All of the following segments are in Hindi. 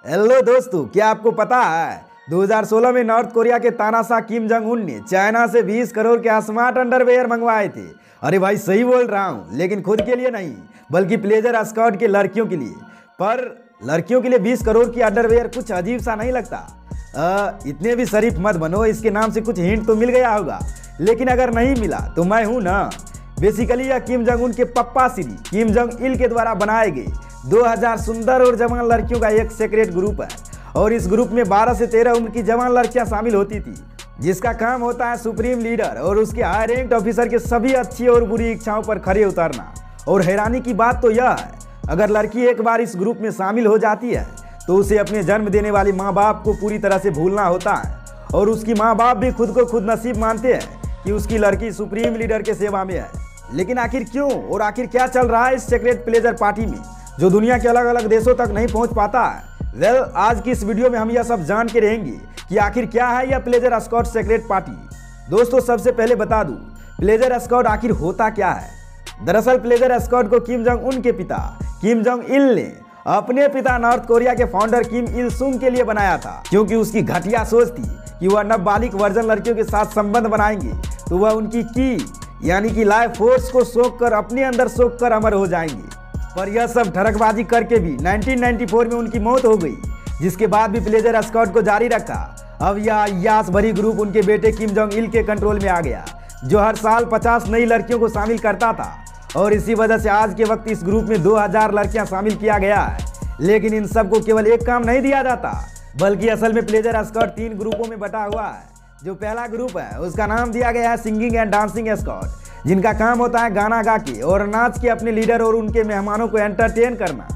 हेलो दोस्तों, क्या आपको पता है 2016 में नॉर्थ कोरिया के तानाशाह किम जोंग उन ने चाइना से 20 करोड़ के स्मार्ट अंडरवेयर मंगवाए थे। अरे भाई सही बोल रहा हूँ, लेकिन खुद के लिए नहीं बल्कि प्लेजर स्कॉट के लड़कियों के लिए। पर लड़कियों के लिए 20 करोड़ की अंडरवेयर कुछ अजीब सा नहीं लगता? इतने भी शरीफ मत बनो, इसके नाम से कुछ हिंट तो मिल गया होगा, लेकिन अगर नहीं मिला तो मैं हूं ना। बेसिकली यह किम जोंग उन के पप्पा श्री किम जोंग इल के द्वारा बनाए गए 2000 सुंदर और जवान लड़कियों का एक सीक्रेट ग्रुप है। और इस ग्रुप में 12 से 13 उम्र की जवान लड़कियां शामिल होती थी, जिसका काम होता है सुप्रीम लीडर और उसके हाई रैंक ऑफिसर के सभी अच्छी और बुरी इच्छाओं पर खरे उतरना। और हैरानी की बात तो यह है, अगर लड़की एक बार इस ग्रुप में शामिल हो जाती है तो उसे अपने जन्म देने वाली माँ बाप को पूरी तरह से भूलना होता है। और उसकी माँ बाप भी खुद को खुद नसीब मानते हैं कि उसकी लड़की सुप्रीम लीडर के सेवा में है। लेकिन आखिर क्यों और आखिर क्या चल रहा है इस सीक्रेट प्लेजर पार्टी में, जो दुनिया के अलग अलग देशों तक नहीं पहुंच पाता है? वेल, आज की इस वीडियो में हम यह सब जान के रहेंगे कि आखिर क्या है यह प्लेजर स्कॉट सीक्रेट पार्टी। दोस्तों, सबसे पहले बता दूं, प्लेजर स्कॉट आखिर होता क्या है। दरअसल प्लेजर स्कॉट को किम जोंग उन के पिता किम जोंग इल ने अपने पिता नॉर्थ कोरिया के फाउंडर किम इल सुंग के लिए बनाया था, क्योंकि उसकी घटिया सोच थी कि वह नाबालिग वर्जन लड़कियों के साथ संबंध बनाएंगे तो वह उनकी की यानी कि लाइफ फोर्स को सोख कर अपने अंदर सोख कर अमर हो जाएंगे। पर यह सब ठरकबाजी करके भी 1994 में उनकी मौत हो गई, जिसके बाद भी प्लेजर स्कॉट को जारी रखा। अब यह अय्याश भरी ग्रुप उनके बेटे किम जोंग इल के कंट्रोल में आ गया, जो हर साल 50 नई लड़कियों को शामिल करता था। और इसी वजह से आज के वक्त इस ग्रुप में 2000 लड़कियां शामिल किया गया है। लेकिन इन सबको केवल एक काम नहीं दिया जाता, बल्कि असल में प्लेजर स्कॉट 3 ग्रुपों में बटा हुआ है। जो पहला ग्रुप है उसका नाम दिया गया है सिंगिंग एंड डांसिंग स्कॉट, जिनका काम होता है गाना गा के और नाच के अपने लीडर और उनके मेहमानों को एंटरटेन करना।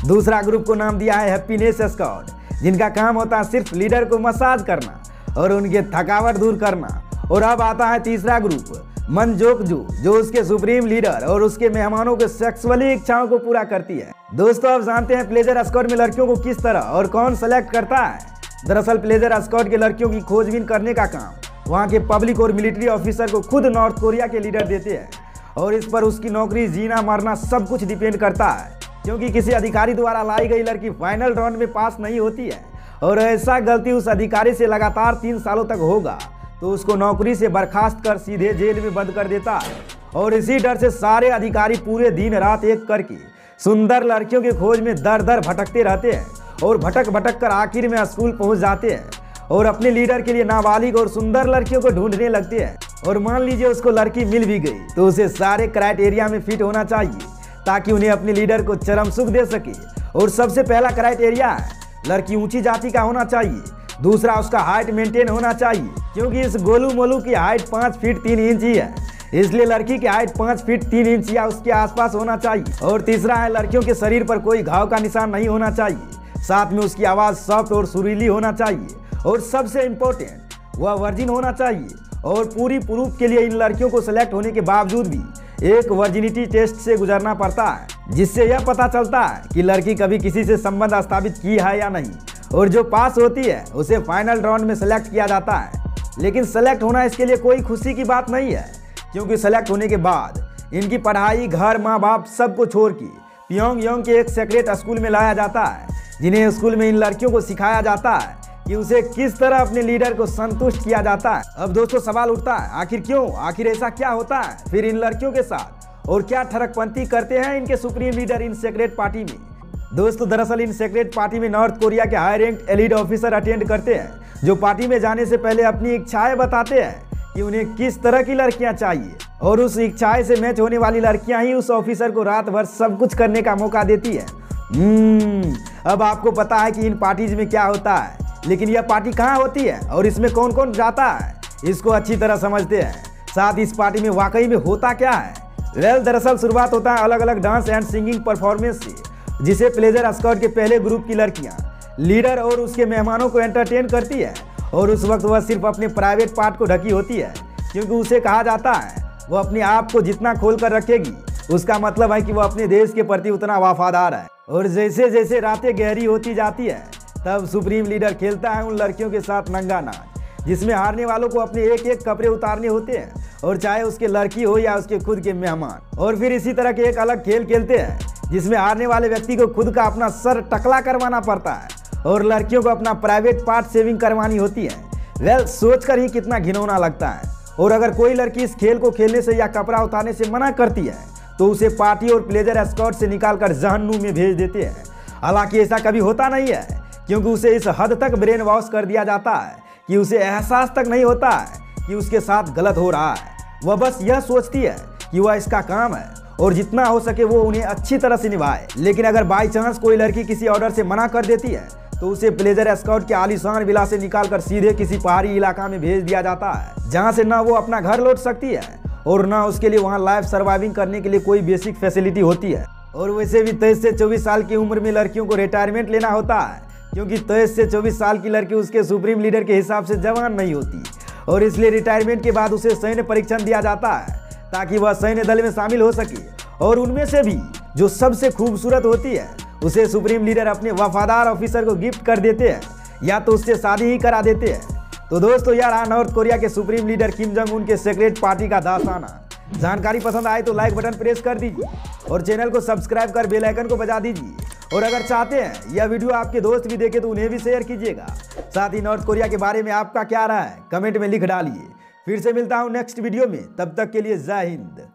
दूसरा ग्रुप को नाम दिया है हैप्पीनेस स्कॉट, जिनका काम होता है सिर्फ लीडर को मसाज करना और उनके थकावट दूर करना। और अब आता है तीसरा ग्रुप मनजोकजू, जो उसके सुप्रीम लीडर और उसके मेहमानों के सेक्सुअली इच्छाओं को पूरा करती है। दोस्तों, अब जानते हैं प्लेजर स्कॉट में लड़कियों को किस तरह और कौन सेलेक्ट करता है। दरअसल प्लेजर स्कॉट के लड़कियों की खोजबीन करने का काम वहाँ के पब्लिक और मिलिट्री ऑफिसर को खुद नॉर्थ कोरिया के लीडर देते हैं। और इस पर उसकी नौकरी, जीना मरना सब कुछ डिपेंड करता है, क्योंकि किसी अधिकारी द्वारा लाई गई लड़की फाइनल राउंड में पास नहीं होती है और ऐसा गलती उस अधिकारी से लगातार 3 सालों तक होगा तो उसको नौकरी से बर्खास्त कर सीधे जेल में बंद कर देता है। और इसी डर से सारे अधिकारी पूरे दिन रात एक करके सुंदर लड़कियों की खोज में दर दर भटकते रहते हैं और भटक भटक कर आखिर में स्कूल पहुंच जाते हैं और अपने लीडर के लिए नाबालिग और सुंदर लड़कियों को ढूंढने लगते हैं। और मान लीजिए उसको लड़की मिल भी गई तो उसे सारे क्राइटेरिया में फिट होना चाहिए ताकि उन्हें अपने लीडर को चरम सुख दे सके। और सबसे पहला क्राइटेरिया है, लड़की ऊंची जाति का होना चाहिए। दूसरा, उसका हाइट मेंटेन होना चाहिए, क्योंकि इस गोलू मोलू की हाइट 5 फीट 3 इंच ही है, इसलिए लड़की की हाइट 5 फीट 3 इंच या उसके आसपास होना चाहिए। और तीसरा है, लड़कियों के शरीर पर कोई घाव का निशान नहीं होना चाहिए। साथ में उसकी आवाज़ सॉफ्ट और सुरीली होना चाहिए। और सबसे इम्पोर्टेंट, वह वर्जिन होना चाहिए। और पूरी प्रूफ के लिए इन लड़कियों को सिलेक्ट होने के बावजूद भी एक वर्जिनिटी टेस्ट से गुजरना पड़ता है, जिससे यह पता चलता है कि लड़की कभी किसी से संबंध स्थापित की है या नहीं। और जो पास होती है उसे फाइनल राउंड में सेलेक्ट किया जाता है। लेकिन सेलेक्ट होना इसके लिए कोई खुशी की बात नहीं है, क्योंकि सेलेक्ट होने के बाद इनकी पढ़ाई, घर, माँ बाप सबको छोड़ के प्योंगयांग के एक सीक्रेट स्कूल में लाया जाता है, जिन्हें स्कूल में इन लड़कियों को सिखाया जाता है कि उसे किस तरह अपने लीडर को संतुष्ट किया जाता है। अब दोस्तों, सवाल उठता है, आखिर क्यों, आखिर ऐसा क्या होता है फिर इन लड़कियों के साथ, और क्या ठरकपंती करते हैं इनके supreme leader in secret party में। दोस्तों, दरअसल इन सीक्रेट पार्टी में नॉर्थ कोरिया के high rank elite officer attend करते हैं, जो पार्टी में जाने से पहले अपनी इच्छाएं बताते हैं कि उन्हें किस तरह की लड़कियां चाहिए। और उस इच्छाएं से मैच होने वाली लड़कियां ही उस ऑफिसर को रात भर सब कुछ करने का मौका देती है। अब आपको पता है कि इन पार्टीज में क्या होता है, लेकिन यह पार्टी कहाँ होती है और इसमें कौन कौन जाता है, इसको अच्छी तरह समझते हैं। साथ इस पार्टी में वाकई में होता क्या है। वेल, दरअसल शुरुआत होता है अलग अलग डांस एंड सिंगिंग परफॉर्मेंस से, जिसे प्लेजर स्कॉट के पहले ग्रुप की लड़कियां लीडर और उसके मेहमानों को एंटरटेन करती है। और उस वक्त वह सिर्फ अपने प्राइवेट पार्ट को ढकी होती है, क्योंकि उसे कहा जाता है वह अपने आप को जितना खोल कर रखेगी उसका मतलब है कि वह अपने देश के प्रति उतना वफादार है। और जैसे जैसे रातें गहरी होती जाती है तब सुप्रीम लीडर खेलता है उन लड़कियों के साथ नंगा नाच, जिसमें हारने वालों को अपने एक एक कपड़े उतारने होते हैं, और चाहे उसके लड़की हो या उसके खुद के मेहमान। और फिर इसी तरह के एक अलग खेल खेलते हैं जिसमें हारने वाले व्यक्ति को खुद का अपना सर टकला करवाना पड़ता है और लड़कियों को अपना प्राइवेट पार्ट सेविंग करवानी होती है। वेल, सोचकर ही कितना घिनौना लगता है। और अगर कोई लड़की इस खेल को खेलने से या कपड़ा उतारने से मना करती है तो उसे पार्टी और प्लेजर एस्कॉर्ट से निकालकर जहन्नुम में भेज देते हैं। हालांकि ऐसा कभी होता नहीं है, क्योंकि उसे इस हद तक ब्रेन वॉश कर दिया जाता है कि उसे एहसास तक नहीं होता है कि उसके साथ गलत हो रहा है। वह बस यह सोचती है कि वह इसका काम है और जितना हो सके वो उन्हें अच्छी तरह से निभाए। लेकिन अगर बाई चांस कोई लड़की किसी ऑर्डर से मना कर देती है तो उसे प्लेजर एस्कॉर्ट के आलीशान विला से निकालकर सीधे किसी पहाड़ी इलाका में भेज दिया जाता है, जहां से ना वो अपना घर लौट सकती है और ना उसके लिए वहां लाइफ सर्वाइविंग करने के लिए कोई बेसिक फैसिलिटी होती है। और वैसे भी 23 से 24 साल की उम्र में लड़कियों को रिटायरमेंट लेना होता है, क्योंकि 23 से 24 साल की लड़की उसके सुप्रीम लीडर के हिसाब से जवान नहीं होती और इसलिए रिटायरमेंट के बाद उसे सैन्य परीक्षण दिया जाता है ताकि वह सैन्य दल में शामिल हो सके। और उनमें से भी जो सबसे खूबसूरत होती है उसे सुप्रीम लीडर अपने वफादार ऑफिसर को गिफ्ट कर देते हैं या तो उससे शादी ही करा देते हैं। तो दोस्तों, यार नॉर्थ कोरिया के supreme leader Kim Jong Un के सीक्रेट पार्टी का दास्ताना। जानकारी पसंद आए तो लाइक बटन प्रेस कर दीजिए और चैनल को सब्सक्राइब कर बेल आइकन को बजा दीजिए। और अगर चाहते हैं यह वीडियो आपके दोस्त भी देखे तो उन्हें भी शेयर कीजिएगा। साथ ही नॉर्थ कोरिया के बारे में आपका क्या राय है कमेंट में लिख डालिए। फिर से मिलता हूँ नेक्स्ट वीडियो में, तब तक के लिए जय हिंद।